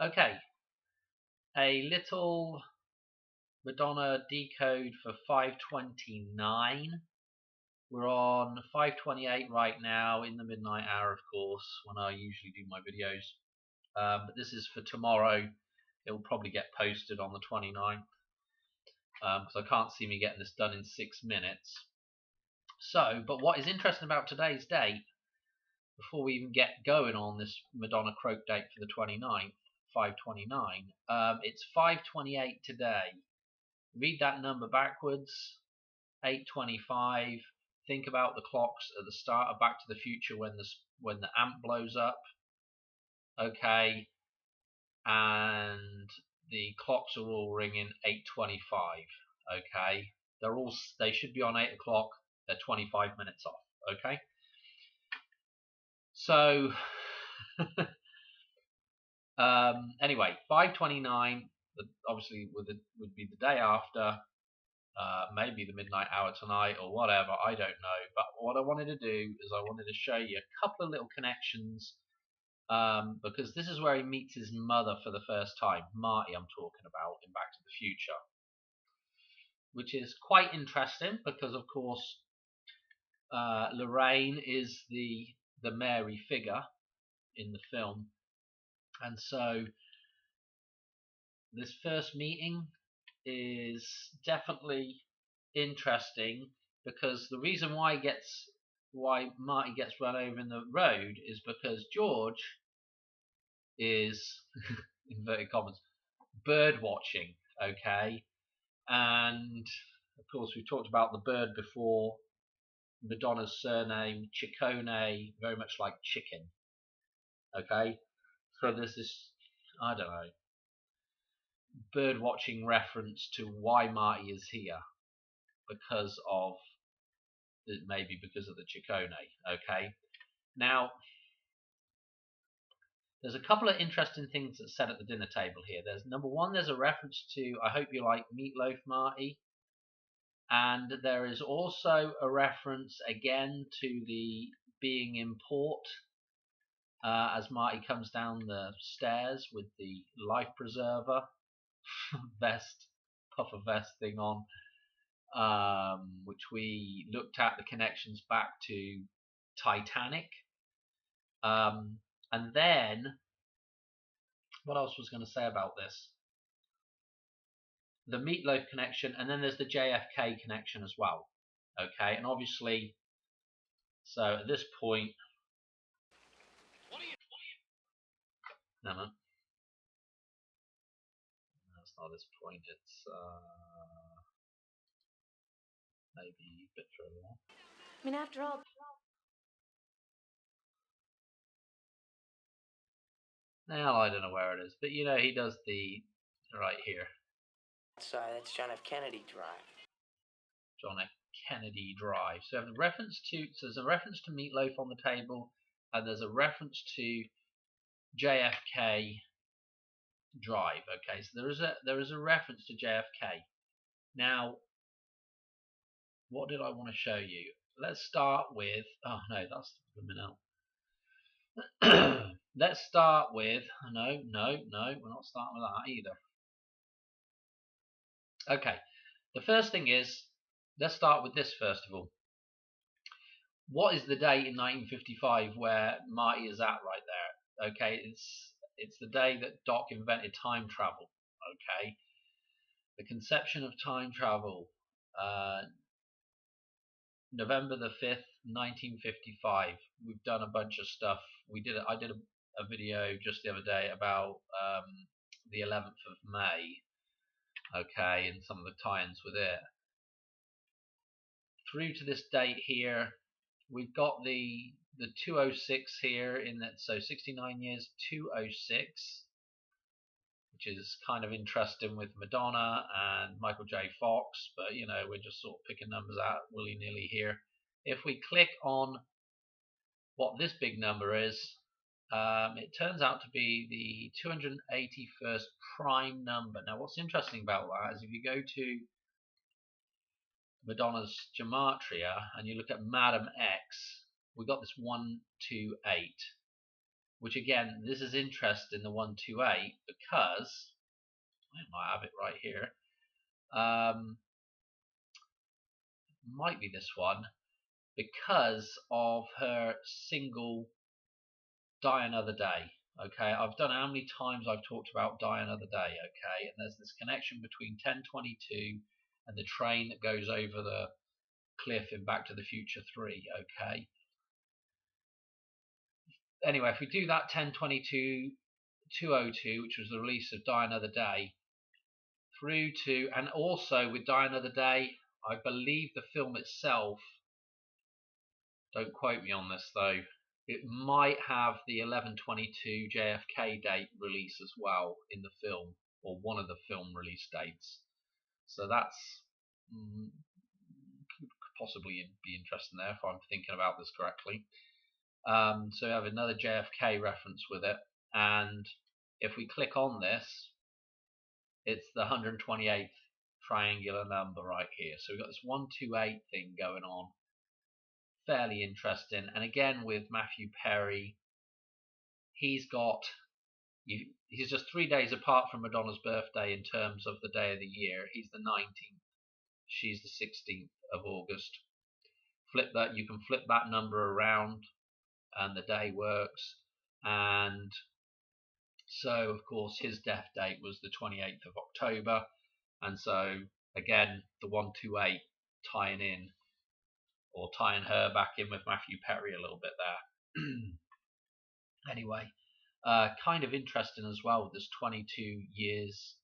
Okay, a little Madonna decode for 5:29. We're on 5:28 right now in the midnight hour, of course, when I usually do my videos. But this is for tomorrow. It will probably get posted on the 29th because I can't see me getting this done in 6 minutes. So, but what is interesting about today's date, before we even get going on this Madonna Croak date for the 29th, 5:29, it's 5:28 today. Read that number backwards, 8:25. Think about the clocks at the start of Back to the Future when the amp blows up. Okay, and the clocks are all ringing 8:25. Okay, they should be on 8 o'clock. They're 25 minutes off. Okay, so anyway, 5:29. Obviously, would be the day after. Maybe the midnight hour tonight or whatever, I don't know. But what I wanted to do is I wanted to show you a couple of little connections, because this is where he meets his mother for the first time. Marty, I'm talking about, in Back to the Future, which is quite interesting because, of course, Lorraine is the Mary figure in the film, and so this first meeting is definitely interesting because the reason why Marty gets run over in the road is because George is inverted commas bird watching. Okay, and of course we talked about the bird before. Madonna's surname Ciccone, very much like chicken. Okay, so there's this, I don't know, bird watching reference to why Marty is here, because of maybe because of the Ciccone. Okay, now there's a couple of interesting things that's said at the dinner table here. There's number one, there's a reference to "I hope you like meatloaf, Marty," and there is also a reference again to the being in port, as Marty comes down the stairs with the life preserver vest, puffer vest thing on, which we looked at the connections back to Titanic. And then, what else was going to say about this? The meatloaf connection, and then there's the JFK connection as well. Okay, and obviously, so at this point, no, that's not this point. It's maybe a bit further on. I mean, after all. Now I don't know where it is, but you know he does the right here. Sorry, that's John F. Kennedy Drive. John F. Kennedy Drive. So there's a reference to meatloaf on the table, and there's a reference to JFK Drive. Okay, so there is a reference to JFK. Now, what did I want to show you? Let's start with. Oh no, that's the minute. Let's start with. No, we're not starting with that either. Okay, the first thing is, let's start with this first of all. What is the date in 1955 where Marty is at right there? Okay, it's the day that Doc invented time travel. Okay, the conception of time travel, November the 5th, 1955. We've done a bunch of stuff. I did a video just the other day about the 11th of May. Okay, and some of the tie-ins with it. Through to this date here, we've got the 206 here in that, so 69 years 206, which is kind of interesting with Madonna and Michael J. Fox, but you know, we're just sort of picking numbers out willy-nilly here. If we click on what this big number is, it turns out to be the 281st prime number. Now what's interesting about that is if you go to Madonna's gematria and you look at Madam X, we got this 128, which again, this is interesting, the 128, because I might have it right here. Might be this one, because of her single Die Another Day. Okay, I've done how many times I've talked about Die Another Day. Okay, and there's this connection between 1022 and the train that goes over the cliff in Back to the Future 3. Okay, anyway, if we do that 1022 202, which was the release of Die Another Day, through to, and also with Die Another Day, I believe the film itself, don't quote me on this though, it might have the 11/22 JFK date release as well in the film, or one of the film release dates. So that's could possibly be interesting there if I'm thinking about this correctly. So we have another JFK reference with it, and if we click on this, it's the 128th triangular number right here. So we've got this 128 thing going on. Fairly interesting. And again, with Matthew Perry, he's just 3 days apart from Madonna's birthday in terms of the day of the year. He's the 19th. She's the 16th of August. You can flip that number around and the day works. And so, of course, his death date was the 28th of October. And so, again, the 128 tying in, or tying her back in with Matthew Perry a little bit there. Anyway, kind of interesting as well with this 22 years,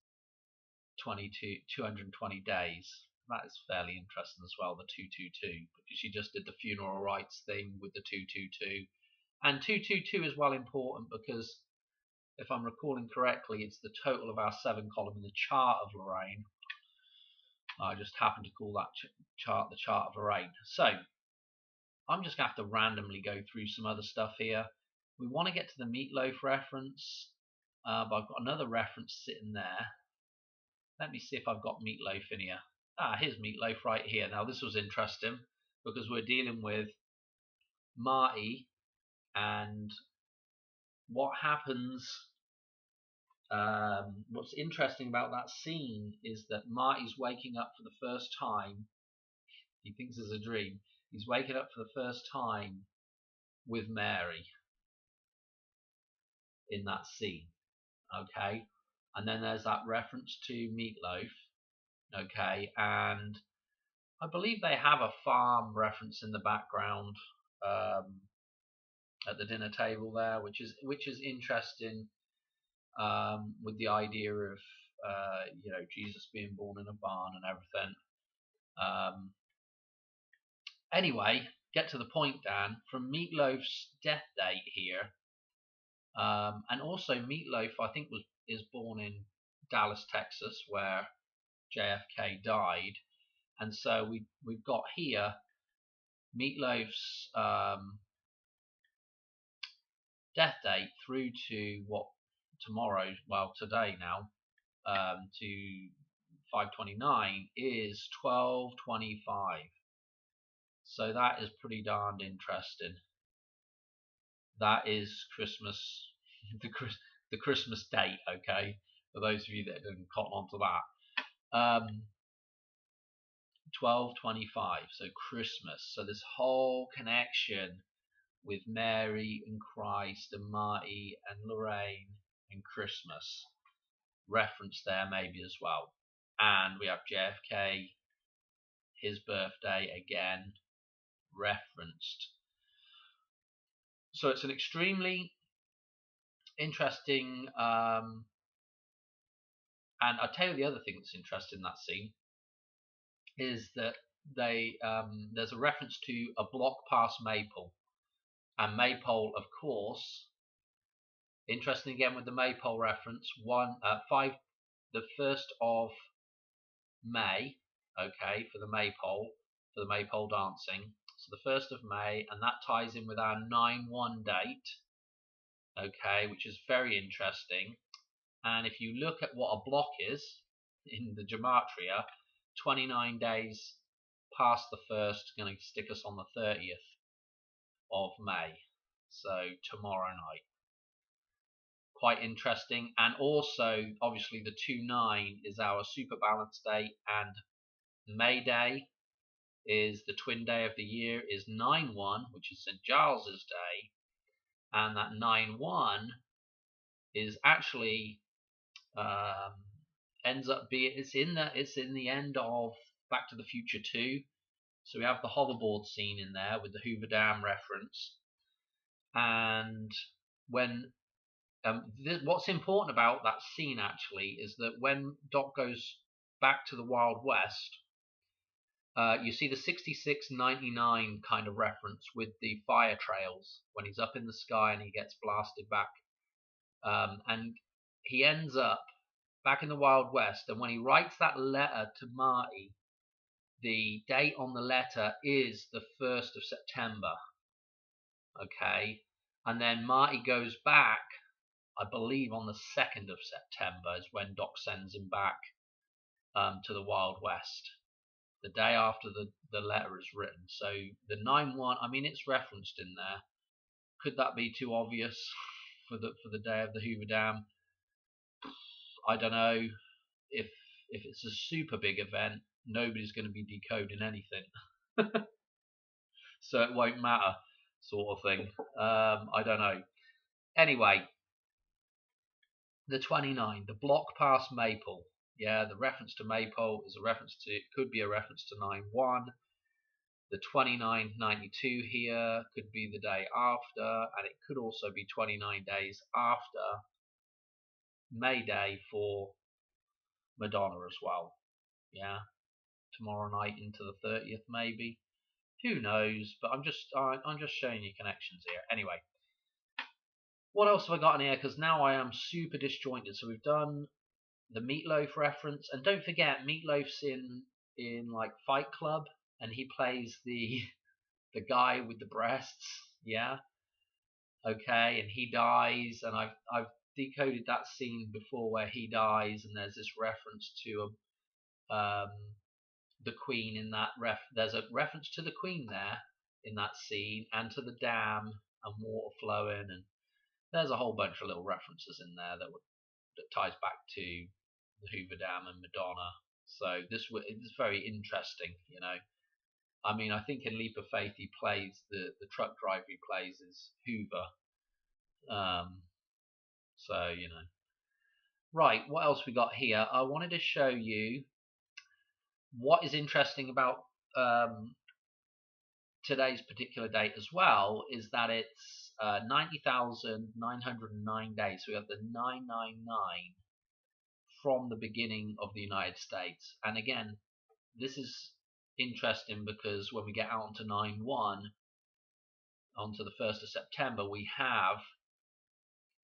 220 days. That is fairly interesting as well, the 222, because she just did the funeral rites thing with the 222. And 222 is well important because, if I'm recalling correctly, it's the total of our 7 column in the chart of Lorraine. I just happen to call that chart the chart of Lorraine. So I'm just going to have to randomly go through some other stuff here. We want to get to the Meatloaf reference, but I've got another reference sitting there. Let me see if I've got Meatloaf in here. Here's Meatloaf right here. Now this was interesting because we're dealing with Marty, and what happens, what's interesting about that scene is that Marty's waking up for the first time. He thinks it's a dream. He's waking up for the first time with Mary in that scene. Okay, and then there's that reference to Meatloaf. Okay, and I believe they have a farm reference in the background at the dinner table there, which is interesting, with the idea of Jesus being born in a barn and everything. Anyway, get to the point, Dan. From Meatloaf's death date here, and also Meatloaf, I think, is born in Dallas, Texas, where JFK died, and so we've got here Meatloaf's death date through to today now, to 5/29 is 12/25. So that is pretty darned interesting. That is Christmas, the Christmas date. Okay, for those of you that didn't cotton on to that. 12/25, so Christmas. So this whole connection with Mary and Christ and Marty and Lorraine and Christmas referenced there maybe as well. And we have JFK, his birthday again referenced. So it's an extremely interesting, and I'll tell you the other thing that's interesting in that scene is that there's a reference to a block past Maypole, and Maypole, of course, interesting again with the Maypole reference, the 1st of May, okay, for the Maypole dancing. So the 1st of May, and that ties in with our 9/1 date, okay, which is very interesting. And if you look at what a block is in the gematria, 29 days past the 1st, going to stick us on the 30th of May, so tomorrow night. quite interesting. And also, obviously, the 2/9 is our super balance date, and May Day is the twin day of the year, is 9/1, which is St. Giles's Day, and that 9/1 is actually ends up being it's in the end of Back to the Future 2. So we have the hoverboard scene in there with the Hoover Dam reference, and when what's important about that scene actually is that when Doc goes back to the Wild West, you see the 6699 kind of reference with the fire trails when he's up in the sky and he gets blasted back, and he ends up back in the Wild West. And when he writes that letter to Marty, the date on the letter is the 1st of September. Okay, and then Marty goes back, I believe, on the 2nd of September is when Doc sends him back to the Wild West, the day after the letter is written. So the 9/1, I mean, it's referenced in there. Could that be too obvious for the day of the Hoover Dam? I don't know. If it's a super big event, nobody's going to be decoding anything, so it won't matter, sort of thing. I don't know. Anyway, the 29, the block past Maple. Yeah, the reference to Maple is a reference to, it could be a reference to 9/1. The 2992 here could be the day after, and it could also be 29 days after May Day for Madonna as well. Yeah, tomorrow night into the 30th maybe. Who knows? But I'm just showing you connections here. Anyway, what else have I got in here? Because now I am super disjointed. So we've done the Meatloaf reference, and don't forget Meatloaf's in like Fight Club, and he plays the guy with the breasts. Yeah. Okay, and he dies, and I've decoded that scene before where he dies, and there's this reference to the Queen in that there's a reference to the Queen there in that scene, and to the dam and water flowing, and there's a whole bunch of little references in there that ties back to the Hoover Dam and Madonna. So it's very interesting, you know. I mean, I think in Leap of Faith he plays the truck driver he plays is Hoover. So you know. Right, what else we got here? I wanted to show you what is interesting about today's particular date as well, is that it's 90,909 days. So we have the 999 from the beginning of the United States. And again, this is interesting because when we get out onto 9/1, onto the 1st of September, we have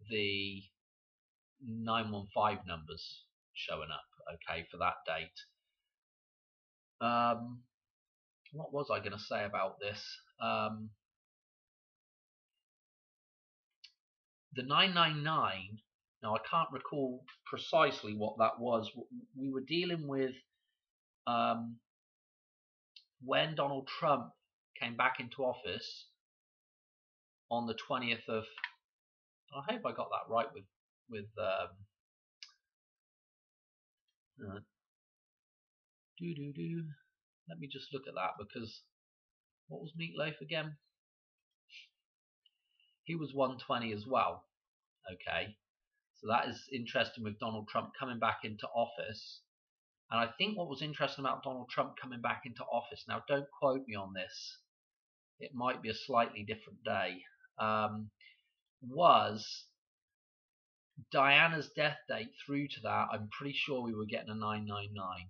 the 915 numbers showing up, okay, for that date. What was I going to say about this? The 999, now I can't recall precisely what that was. We were dealing with when Donald Trump came back into office on the 20th of, I hope I got that right with let me just look at that, because what was Meatloaf again? He was 120 as well. Okay, so that is interesting with Donald Trump coming back into office. And I think what was interesting about Donald Trump coming back into office, now don't quote me on this, it might be a slightly different day, was Diana's death date through to that. I'm pretty sure we were getting a 999.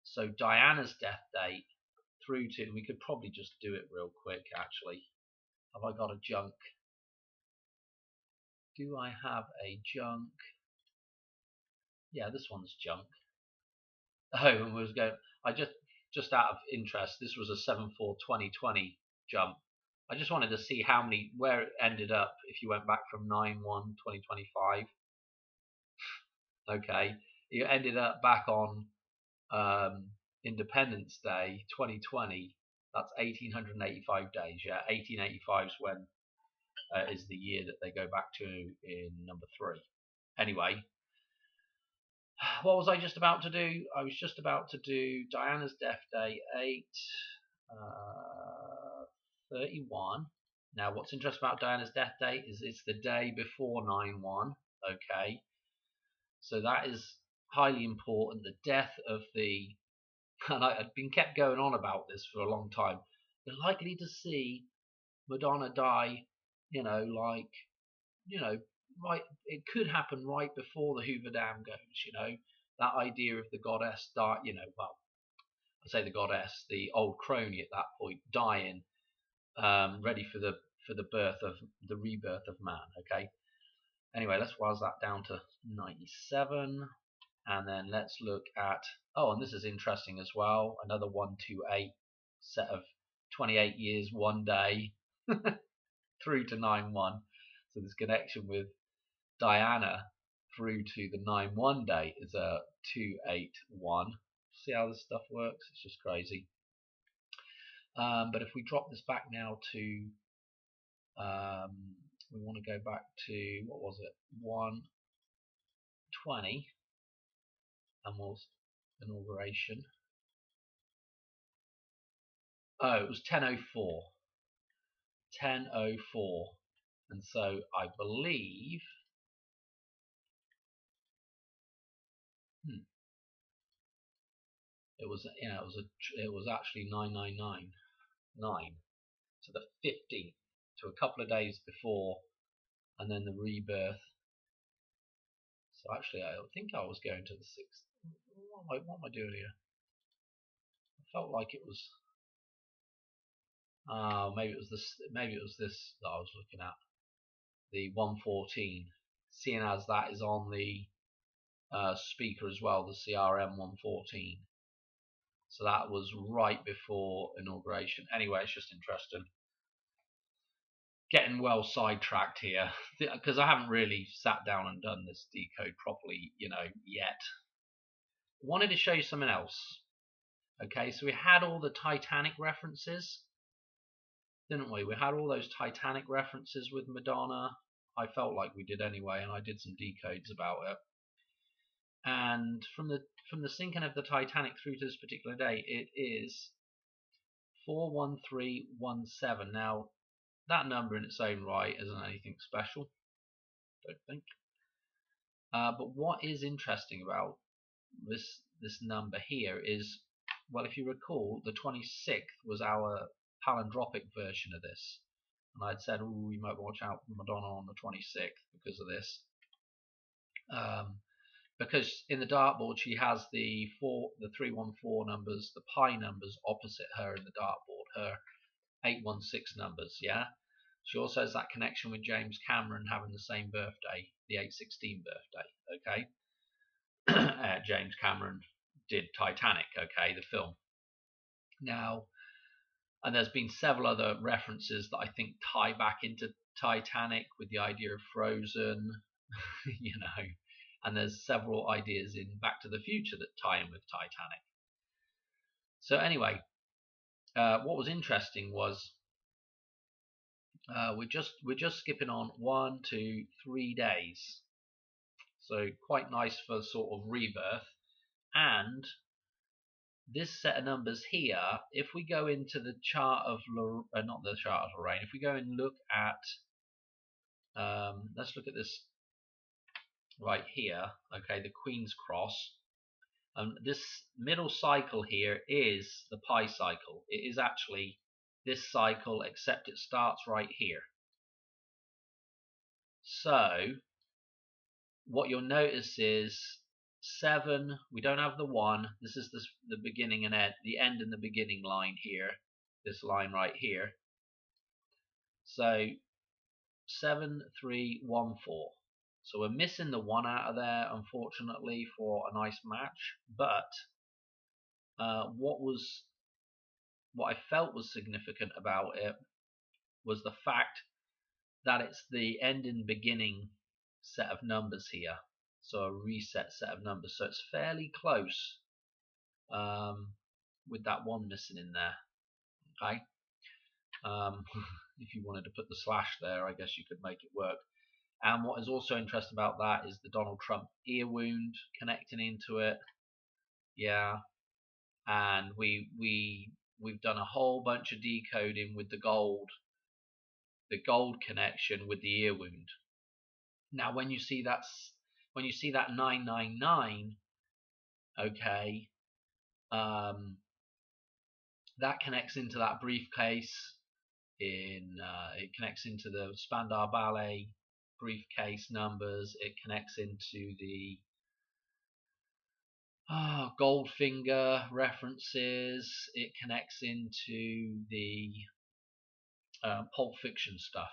So Diana's death date through to, we could probably just do it real quick actually. Have I got a junk? Do I have a junk? Yeah, this one's junk. Oh, and was going. I just out of interest, this was a 7/4/2020 jump. I just wanted to see where it ended up if you went back from 9/1/2025. Okay, you ended up back on Independence Day 2020. That's 1885 days. Yeah, 1885 is when is the year that they go back to in number 3. Anyway, what was I just about to do? I was just about to do Diana's death day 8/31. Now, what's interesting about Diana's death day is it's the day before 9/1. Okay, so that is highly important. The death of the, and I'd been kept going on about this for a long time. You're likely to see Madonna die, like, right. It could happen right before the Hoover Dam goes. That idea of the goddess well, I say the goddess, the old crony at that point dying, ready for the rebirth of man. Okay. Anyway, let's while that down to 97, and then let's look at. Oh, and this is interesting as well. Another 128 set of 28 years, 1 day through to 9/1. So this connection with Diana through to the 9/1 date is a 281. See how this stuff works? It's just crazy. But if we drop this back now to, we want to go back to, what was it, 120, and was inauguration. Oh, it was 10:04. 10:04, and so I believe. It was actually 9999, so the 15th, to a couple of days before, and then the rebirth. So actually, I think I was going to the 6th. What am I doing here? I felt like it was. Maybe it was this. Maybe it was this that I was looking at. The 114, seeing as that is on the speaker as well, the CRM 114. So that was right before inauguration. Anyway, it's just interesting. Getting well sidetracked here because I haven't really sat down and done this decode properly, yet. Wanted to show you something else. Okay, so we had all the Titanic references, didn't we? We had all those Titanic references with Madonna. I felt like we did anyway, and I did some decodes about it. And from the sinking of the Titanic through to this particular day, it is 41317. Now, that number in its own right isn't anything special, don't think. But what is interesting about this number here is, well, if you recall, the 26th was our palindromic version of this, and I'd said, we might watch out for Madonna on the 26th because of this. Because in the dartboard she has the 314 numbers, the pi numbers opposite her in the dartboard, her 816 numbers, yeah? She also has that connection with James Cameron having the same birthday, the 816 birthday, okay? James Cameron did Titanic, okay, the film. Now, and there's been several other references that I think tie back into Titanic with the idea of Frozen, and there's several ideas in Back to the Future that tie in with Titanic. So anyway, what was interesting was we're just skipping on 1, 2, 3 days, so quite nice for sort of rebirth. And this set of numbers here, if we go into the chart of not the chart of Lorraine, if we go and look at, let's look at this right here, okay, the Queen's Cross. This middle cycle here is the pi cycle. It is actually this cycle, except it starts right here. So what you'll notice is 7, we don't have the 1. This is the beginning and end, the end and the beginning line here, this line right here. So 7314. So we're missing the 1 out of there, unfortunately, for a nice match. But what I felt was significant about it was the fact that it's the end and beginning set of numbers here. So a reset set of numbers. So it's fairly close with that 1 missing in there. Okay. If you wanted to put the slash there, I guess you could make it work. And what is also interesting about that is the Donald Trump ear wound connecting into it. Yeah, and we've done a whole bunch of decoding with the gold connection with the ear wound. Now, when you see that 999, okay, that connects into that briefcase. It connects into the Spandau Ballet briefcase numbers. It connects into the Goldfinger references. It connects into the Pulp Fiction stuff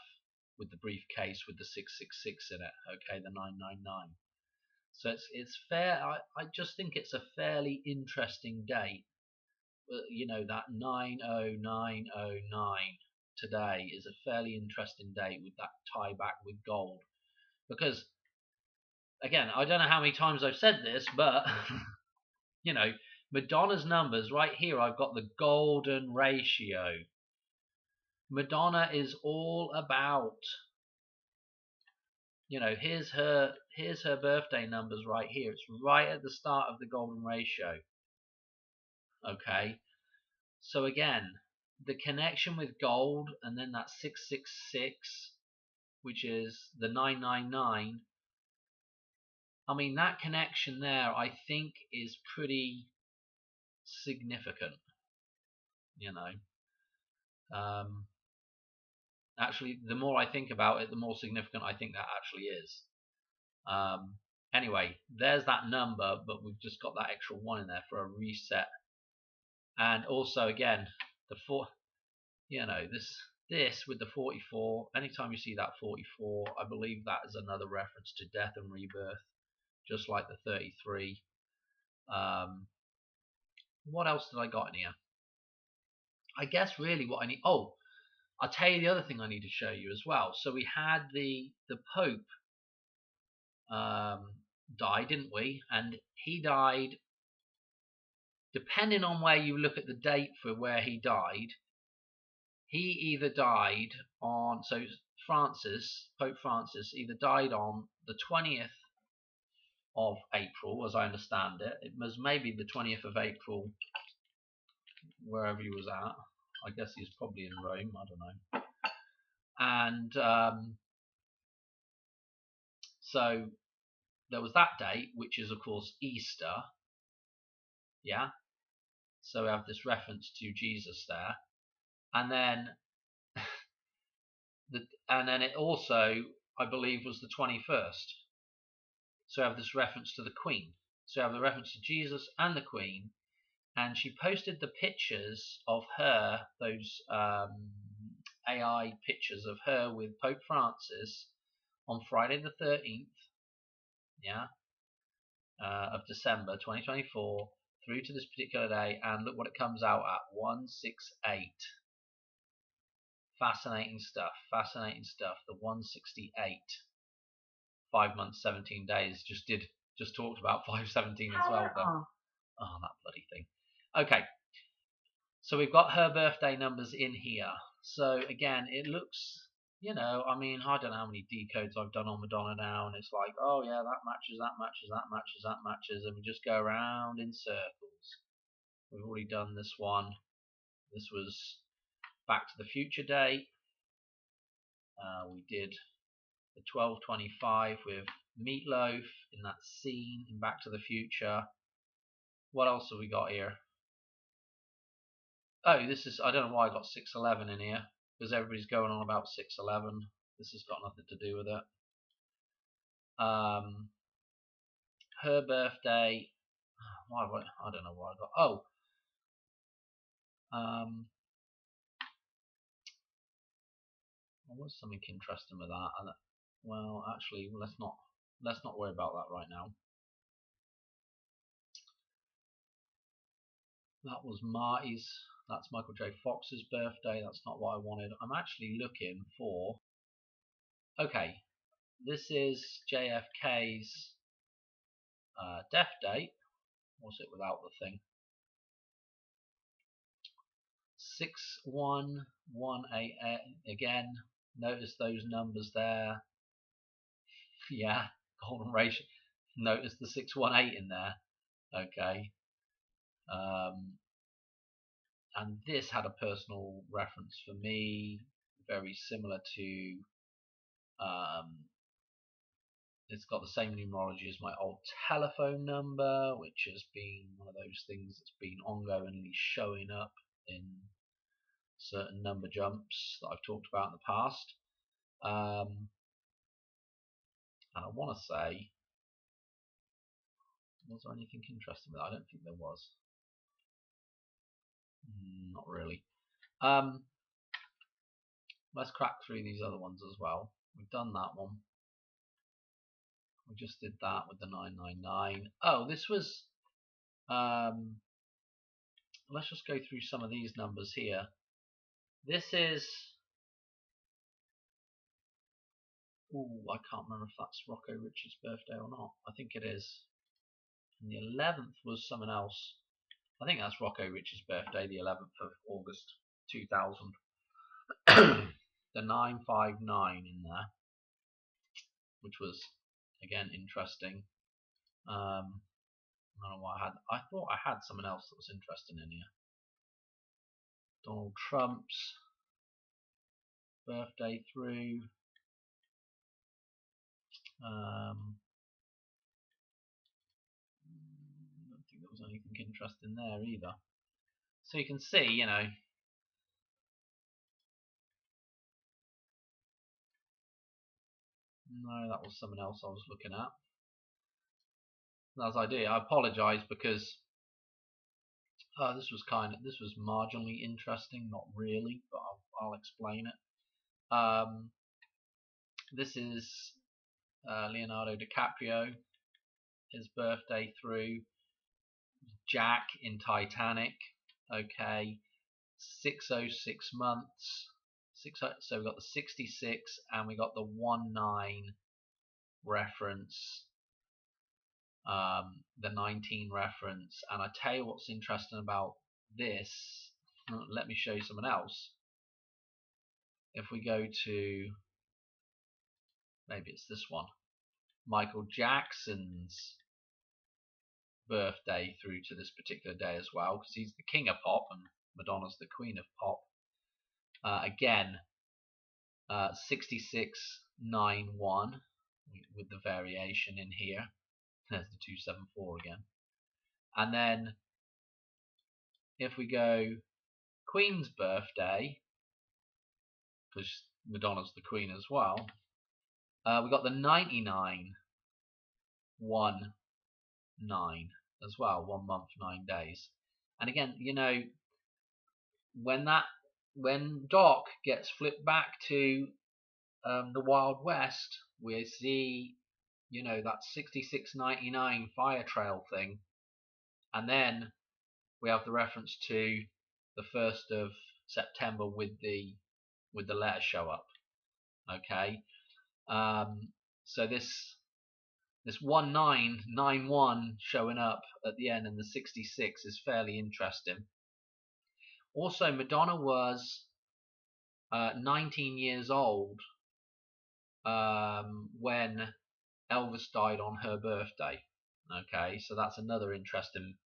with the briefcase with the 666 in it. Okay, the 999. So it's fair. I just think it's a fairly interesting date. You know, that 90909 today is a fairly interesting date with that tie back with gold, because again, I don't know how many times I've said this, but you know, Madonna's numbers right here, I've got the golden ratio. Madonna is all about, you know, here's her birthday numbers right here. It's right at the start of the golden ratio. Okay, so again, the connection with gold, and then that 666, which is the 999. I mean, that connection there, I think, is pretty significant. You know, actually, the more I think about it, the more significant I think that actually is. Anyway, there's that number, but we've just got that extra one in there for a reset. And also, again, the four, you know, this with the 44. Anytime you see that 44, I believe that is another reference to death and rebirth, just like the 33. What else did I got in here? I guess really what I need. Oh, I'll tell you the other thing I need to show you as well. So we had the Pope die, didn't we? And he died, depending on where you look at the date for where he died, he either died on, so Pope Francis either died on the 20th of April, as I understand it. It was maybe the 20th of April, wherever he was at. I guess he was probably in Rome, I don't know. And so there was that date, which is of course Easter. Yeah. So we have this reference to Jesus there, and then it also, I believe, was the 21st. So we have this reference to the Queen. So we have the reference to Jesus and the Queen, and she posted the pictures of her, those AI pictures of her with Pope Francis on Friday the 13th, yeah, of December 2024 through to this particular day, and look what it comes out at, 168. Fascinating stuff. The 168. 5 months, 17 days. Just talked about 517 as well. But, oh, that bloody thing. Okay. So we've got her birthday numbers in here. So again, it looks, you know, I mean, I don't know how many decodes I've done on Madonna now, and it's like, oh yeah, that matches, and we just go around in circles. We've already done this one. This was Back to the Future Day. We did the 1225 with Meatloaf in that scene in Back to the Future. What else have we got here? Oh, this is, I don't know why I got 611 in here, because everybody's going on about 611. This has got nothing to do with it. Her birthday. I don't know why I got. Oh. Well, what's something interesting with that? Well, actually, let's not worry about that right now. That was Marty's. That's Michael J. Fox's birthday. That's not what I wanted. I'm actually looking for. Okay, this is JFK's death date. What's it without the thing? 6118 again. Notice those numbers there. Yeah, golden ratio. Notice the 618 in there. Okay. And this had a personal reference for me, very similar to. It's got the same numerology as my old telephone number, which has been one of those things that's been ongoingly showing up in certain number jumps that I've talked about in the past. And I want to say, was there anything interesting with that? I don't think there was. Not really. Let's crack through these other ones as well. We've done that one. We just did that with the 999. Oh, this was. Let's just go through some of these numbers here. This is. Ooh, I can't remember if that's Rocco Rich's birthday or not. I think it is. And the 11th was someone else. I think that's Rocco Rich's birthday, the 11th of August 2000. The 959 in there, which was again interesting. I don't know what I had. I thought I had someone else that was interesting in here. Donald Trump's birthday through. I don't think there was anything interesting there either. So you can see, you know, no, that was someone else I was looking at. As I do, I apologise because this was marginally interesting, not really, but I'll explain it. This is Leonardo DiCaprio, his birthday through. Jack in Titanic, okay, 606 months. So we got the 66 and we got the 19 reference, the 19 reference. And I tell you what's interesting about this. Let me show you someone else. If we go to, maybe it's this one, Michael Jackson's birthday through to this particular day as well, because he's the king of pop and Madonna's the queen of pop. Again, 6691 with the variation in here. There's the 274 again. And then if we go Queen's birthday, because Madonna's the queen as well, we got the 9919 as well, 1 month 9 days. And again, you know, when Doc gets flipped back to the Wild West, we see, you know, that 6699 fire trail thing, and then we have the reference to the 1st of September with the letter show up. Okay, so this 1991 showing up at the end and the 66 is fairly interesting. Also, Madonna was 19 years old when Elvis died on her birthday. Okay, so that's another interesting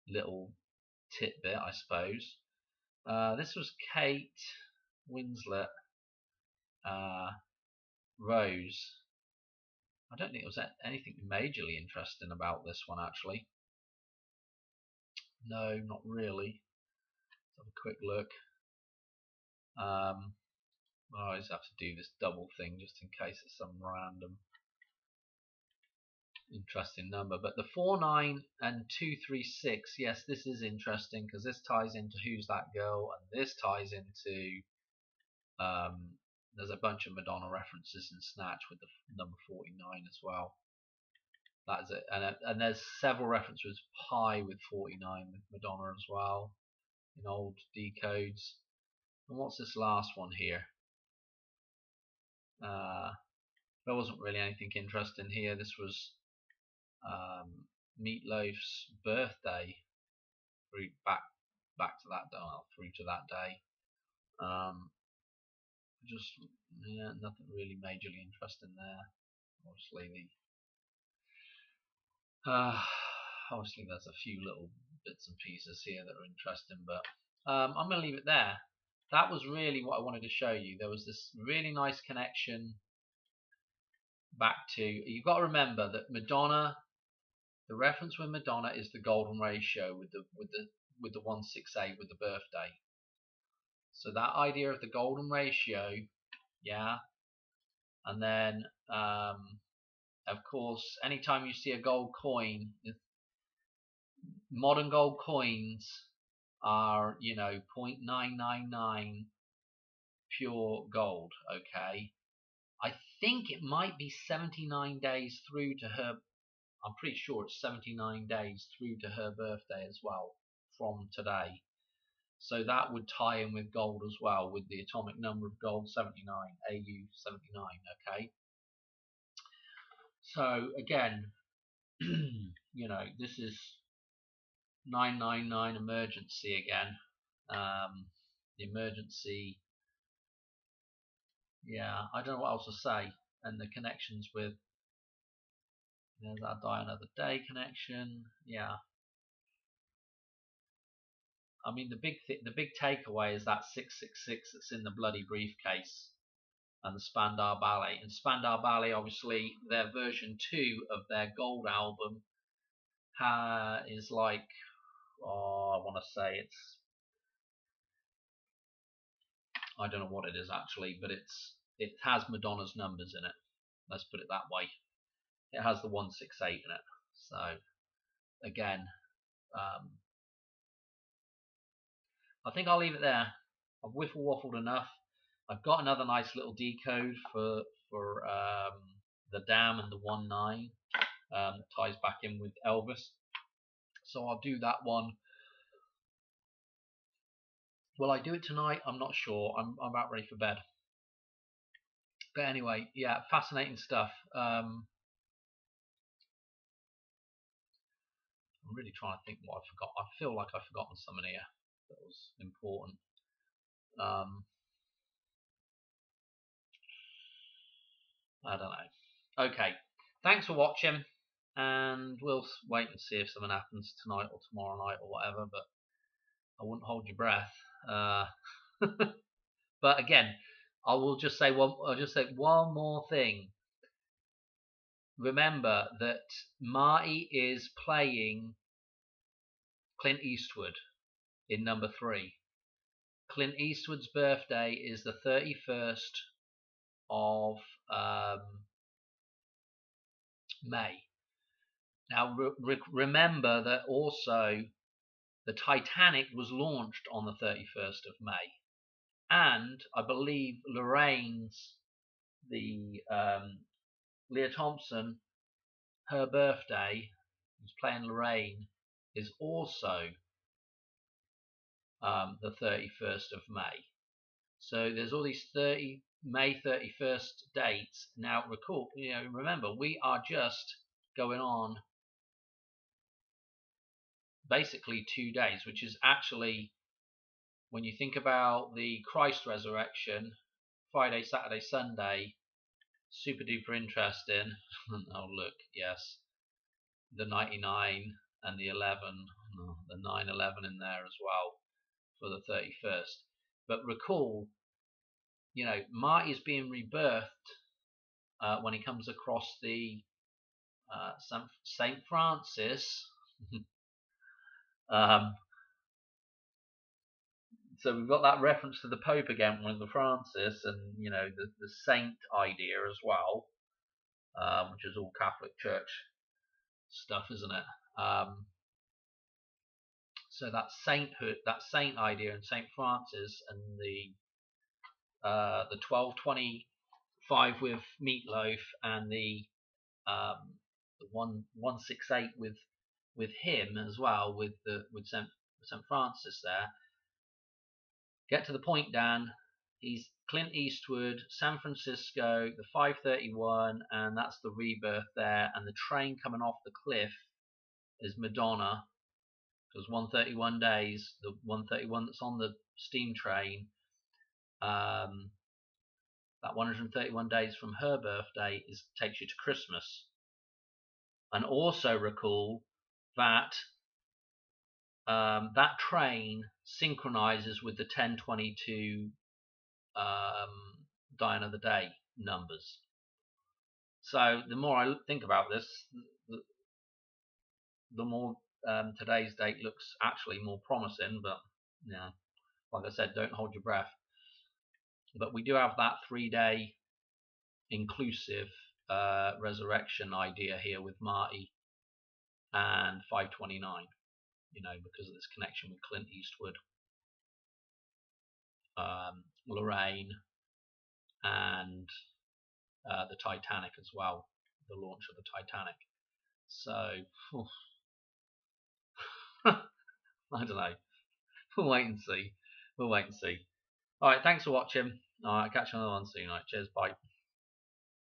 little tidbit, I suppose. This was Kate Winslet Rose. I don't think there was anything majorly interesting about this one, actually. No, not really. Let's have a quick look. I always have to do this double thing just in case it's some random interesting number. But the 49 and 236, yes, this is interesting because this ties into Who's That Girl, and this ties into there's a bunch of Madonna references in Snatch with the number 49 as well. That's it, and there's several references Pi with 49 with Madonna as well in old decodes. And what's this last one here? There wasn't really anything interesting here. This was Meatloaf's birthday back back to that day, through to that day. Just nothing really majorly interesting there. Obviously there's a few little bits and pieces here that are interesting, but I'm going to leave it there. That was really what I wanted to show you. There was this really nice connection back to, you've got to remember that Madonna, the reference with Madonna is the golden ratio with the 168 with the birthday. So that idea of the golden ratio, yeah, and then of course anytime you see a gold coin, modern gold coins are 0.999 pure gold. Okay, I think it might be 79 days through to her. I'm pretty sure it's 79 days through to her birthday as well from today. So that would tie in with gold as well, with the atomic number of gold 79, AU 79. Okay. So again, this is 999 emergency again. The emergency, yeah, I don't know what else to say. And the connections with, there's that die another day connection. Yeah, I mean the big takeaway is that 666 that's in the bloody briefcase, and the Spandau Ballet. And Spandau Ballet, obviously, their version 2 of their gold album is like, I want to say it's, I don't know what it is actually, but it has Madonna's numbers in it. Let's put it that way. It has the 168 in it. So again, I think I'll leave it there. I've wiffle waffled enough. I've got another nice little decode for the Dam and the 19 that ties back in with Elvis. So I'll do that one. Will I do it tonight? I'm not sure. I'm about ready for bed. But anyway, yeah, fascinating stuff. I'm really trying to think what I forgot. I feel like I've forgotten something here that was important. I don't know. Okay, thanks for watching, and we'll wait and see if something happens tonight or tomorrow night or whatever, but I wouldn't hold your breath. But again, I'll just say one more thing. Remember that Marty is playing Clint Eastwood in number 3. Clint Eastwood's birthday is the 31st of May. Now remember that also the Titanic was launched on the 31st of May, and I believe Lorraine's, the Leah Thompson, her birthday, who's playing Lorraine, is also the 31st of May. So there's all these May 31st dates. Now remember, we are just going on basically 2 days, which is actually, when you think about the Christ resurrection, Friday, Saturday, Sunday, super duper interesting. Oh look, yes, the 99 and the 11, the 9/11 in there as well for the 31st. But recall, Marty's being rebirthed when he comes across the St. Francis. So we've got that reference to the Pope again with the Francis, and the saint idea as well, which is all Catholic Church stuff, isn't it? So that sainthood, that saint idea, and Saint Francis, and the 1225 with Meatloaf, and the 168 with him as well, with Saint Francis there. Get to the point, Dan. He's Clint Eastwood, San Francisco, the 531, and that's the rebirth there. And the train coming off the cliff is Madonna. because 131 days, the 131 that's on the steam train, that 131 days from her birthday takes you to Christmas. And also recall that that train synchronizes with the 1022 Die Another Day numbers. So the more I think about this, the more today's date looks actually more promising. But yeah, like I said, don't hold your breath. But we do have that 3-day inclusive resurrection idea here with Marty and 529. Because of this connection with Clint Eastwood, Lorraine, and the Titanic as well, the launch of the Titanic. So I don't know. We'll wait and see. All right, thanks for watching. All right, catch you on another one soon. All right, cheers, bye.